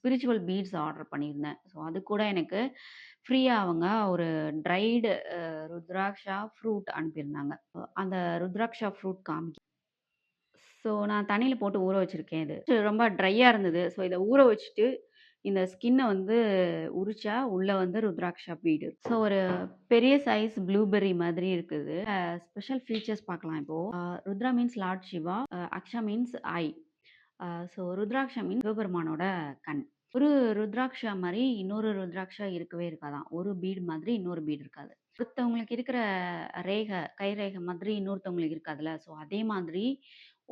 Spiritual beads order பண்ணியிருந்தேன். So அது கூட எனக்கு ஃப்ரீயா அவங்க ஒரு ட்ரைடு ருத்ராக்ஷா ஃப்ரூட் அனுப்பியிருந்தாங்க. அந்த ருத்ராக்ஷா ஃப்ரூட் ஸோ நான் தண்ணீல போட்டு ஊற வச்சிருக்கேன் இது. ரொம்ப ட்ரையா இருந்தது. ஸோ இத ஊற வச்சுட்டு, இந்த ஸ்கின்ன வந்து உரிச்சா உள்ள வந்து ருத்ராக்ஷா பீடு. ஸோ ஒரு பெரிய சைஸ் ப்ளூபெர்ரி மாதிரி இருக்குது. ஸ்பெஷல் ஃபீச்சர்ஸ் பார்க்கலாம் இப்போ. Rudra means Lord Shiva, aksha means eye. So Rudraksha means சிவபெருமானோட கண். ஒரு ருத்ராக்ஷா மாரி இன்னொரு ருத்ராக்ஷா இருக்கவே இருக்காதாம். ஒரு பீடு மாதிரி இன்னொரு பீடு இருக்காது. ஒருத்தவங்களுக்கு இருக்கிற கை ரேகை மாதிரி இன்னொருத்தவங்களுக்கு இருக்காதுல்ல. ஸோ அதே மாதிரி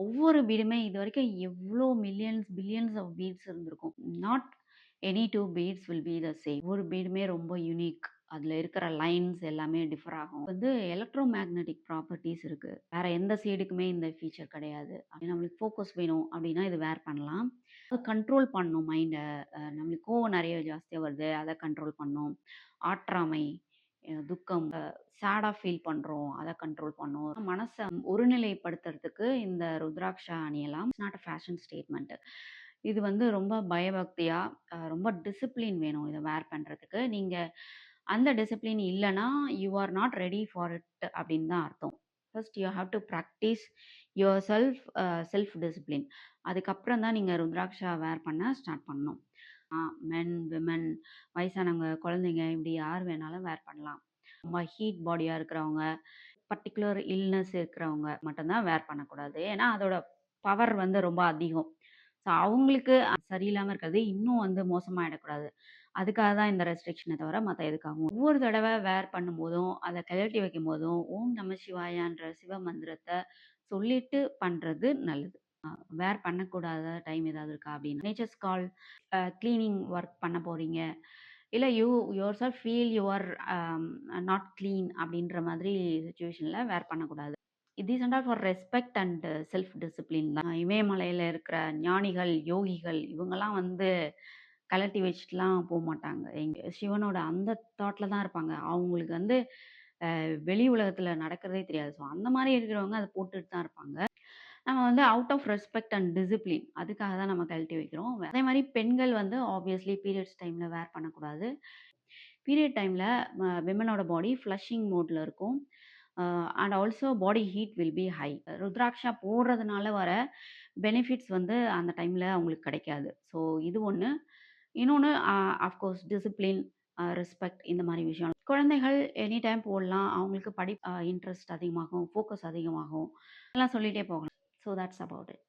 ஒவ்வொரு பீடுமே இதுவரைக்கும் எவ்ளோ மில்லியன்ஸ், பில்லியன்ஸ் ஆஃப் பீட்ஸ் இருந்திருக்கும். Not any 2 beats will be the same. ஒவ்வொரு பீடுமே ரொம்ப யூனிக். அதுல இருக்கிற லைன்ஸ் எல்லாமே டிஃபர் ஆகும். வந்து எலக்ட்ரோ மேக்னெட்டிக் ப்ராப்பர்ட்டீஸ் இருக்கு. வேற எந்த சீடுக்குமே இந்த ஃபீச்சர் கிடையாது. நம்மளுக்கு ஃபோக்கஸ் வேணும் அப்படின்னா இது வேர் பண்ணலாம். கண்ட்ரோல் பண்ணணும் மைண்ட. நம்மளுக்கு கோவம் நெறைய ஜாஸ்தியா வருது. அத கண்ட்ரோல் பண்ணணும். ஆற்றாமை, துக்கம், சேடா ஃபீல் பண்றோம். அத கண்ட்ரோல் பண்ணும். மனச ஒருநிலைப்படுத்துறதுக்கு இந்த ருத்ராக்ஷா அணியலாம். It's not a fashion statement. இது வந்து ரொம்ப பயபக்தியா, ரொம்ப டிசிப்ளின் வேணும் இத வேர் பண்றதுக்கு. நீங்க அந்த டிசிப்ளின் இல்லன்னா, you are not ready for it அப்படின்னு தான் அர்த்தம். First you have to practise your self discipline. அதுக்கப்புறம் தான் நீங்க ருத்ராக்ஷா வேர் பண்ண ஸ்டார்ட் பண்ணணும். மென், விமென், வயசானவங்க, குழந்தைங்க இப்படி யார் வேணாலும் வேர் பண்ணலாம். ரொம்ப ஹீட் பாடியா இருக்கிறவங்க, பர்ட்டிகுலர் இல்னஸ் இருக்கிறவங்க மட்டும் தான் வேர் பண்ணக்கூடாது. ஏன்னா அதோட பவர் வந்து ரொம்ப அதிகம். ஸோ அவங்களுக்கு சரியில்லாம இருக்கிறது இன்னும் வந்து மோசமாயிடக்கூடாது. அதுக்காக தான் இந்த ரெஸ்ட்ரிக்ஷனே தவிர மத்த எதுக்காகவும். ஒவ்வொரு தடவ வேர் பண்ணும்போதும், அத கழட்டி வைக்கும்போதும், ஓம் நம சிவாயான்ற சிவ மந்திரத்த சொல்லிட்டு பண்றது நல்லது. வேர் பண்ணக்கூடாத டைம் ஏதாவது இருக்கா அப்படின்னு. நேச்சர்ஸ் கால் கிளீனிங் ஒர்க் பண்ண போறீங்க. இல்ல your self feel you are not clean அப்படின்ற மாதிரி சிச்சுவேஷன்ல வேர் பண்ணக்கூடாது. These and all for respect and self discipline தான். இமயமலையில இருக்கிற ஞானிகள், யோகிகள் இவங்கலாம் வந்து கழட்டி வச்சுட்டுலாம் போமாட்டாங்க. சிவனோட அந்த தாட்ல தான் இருப்பாங்க. அவங்களுக்கு வந்து வெளி உலகத்துல நடக்கிறதே தெரியாது. ஸோ அந்த மாரி இருக்கிறவங்க அத போட்டுட்டு தான் இருப்பாங்க. நம்ம வந்து out of respect and discipline அதுக்காக தான் நம்ம கழட்டி வைக்கிறோம். அதே மாரி பெண்கள் வந்து ஆப்வியஸ்லி பீரியட்ஸ் டைம்ல வேர் பண்ணக்கூடாது. பீரியட் டைம்ல விமனோட பாடி ஃப்ளஷிங் மோட்ல இருக்கும். And also body heat will be high. Rudraksha போடுறதுனால வர பெனிஃபிட்ஸ் வந்து அந்த டைம்ல அவங்களுக்கு கிடைக்காது. ஸோ இது ஒண்ணு. இன்னொன்னு அஃப்கோர்ஸ் டிசிப்ளின், ரெஸ்பெக்ட் இந்த மாரி விஷயம். குழந்தைகள் எனி டைம் போடலாம். அவங்களுக்கு இன்ட்ரெஸ்ட் அதிகமாகும், ஃபோக்கஸ் அதிகமாகும். எல்லாம் சொல்லிட்டே போகலாம். So that's about it.